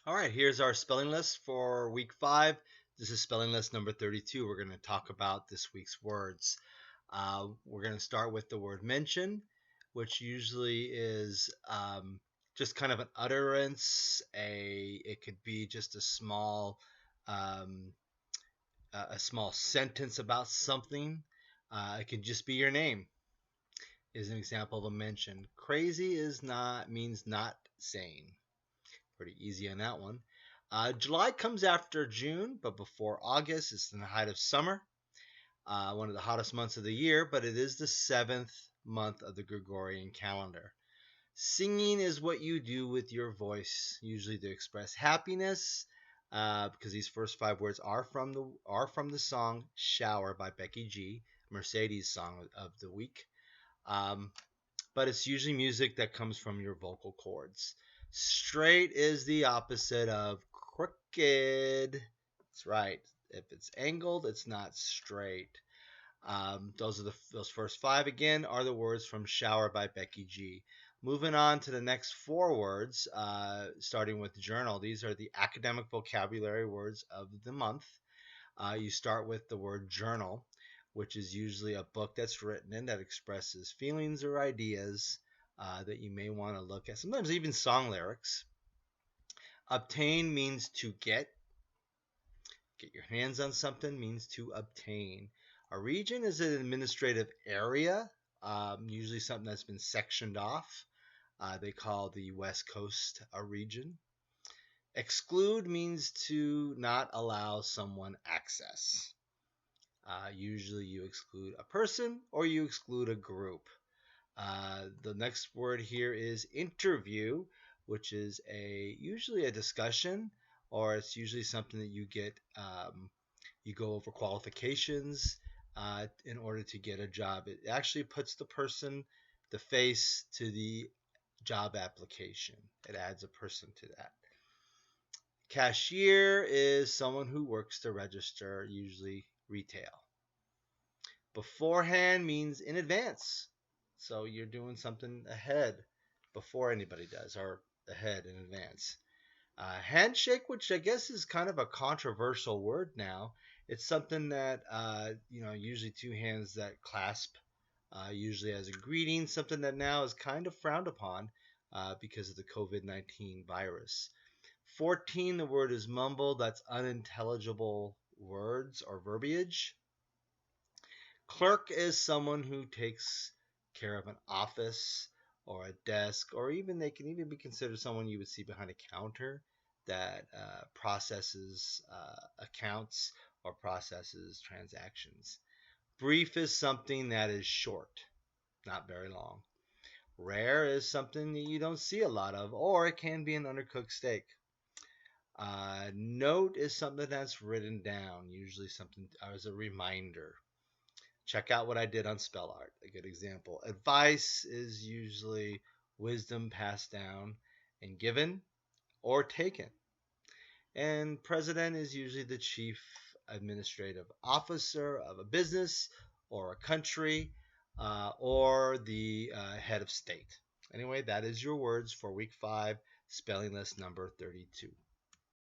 All right, here's our spelling list for week 5. This is spelling list number 32. We're going to talk about this week's words. We're going to start with the word mention, which usually is just kind of an utterance. It could be just um, a small sentence about something. It could just be your name. Is an example of a mention. Crazy is not means not sane. Pretty easy on that one. July comes after June, but before August. It's in the height of summer, one of the hottest months of the year, but it is the 7th month of the Gregorian calendar. Singing is what you do with your voice, usually to express happiness, because these first 5 words are from the song "Shower" by Becky G, Mercedes' song of the week. Um, but it's usually music that comes from your vocal cords. Straight is the opposite of crooked. That's right. If it's angled, it's not straight. Those first 5 again are the words from "Shower" by Becky G. Moving on to the next 4 words, starting with journal. These are the academic vocabulary words of the month. You start with the word journal, which is usually a book that's written in that expresses feelings or ideas that you may want to look at. Sometimes even song lyrics. Obtain means to get. Get your hands on something means to obtain. A region is an administrative area, usually something that's been sectioned off. They call the West Coast a region. Exclude means to not allow someone access. Usually you exclude a person or you exclude a group. The next word here is interview, which is usually a discussion, or it's usually something that you go over qualifications in order to get a job. It actually puts the face to the job application. It adds a person to that. Cashier is someone who works to register, usually retail. Beforehand means in advance. So you're doing something ahead before anybody does, or ahead in advance. Handshake, which I guess is kind of a controversial word now. It's something that, usually 2 hands that clasp, usually as a greeting, something that now is kind of frowned upon because of the COVID-19 virus. 14, the word is mumble. That's unintelligible words or verbiage. Clerk is someone who takes care of an office or a desk, or even they can even be considered someone you would see behind a counter that processes accounts or processes transactions. Brief is something that is short, not very long. Rare is something that you don't see a lot of, or it can be an undercooked steak. Note is something that's written down, usually something as a reminder. Check out what I did on spell art. A good example. Advice is usually wisdom passed down and given or taken. And president is usually the chief administrative officer of a business or a country or the head of state. Anyway, that is your words for week 5, spelling list number 32.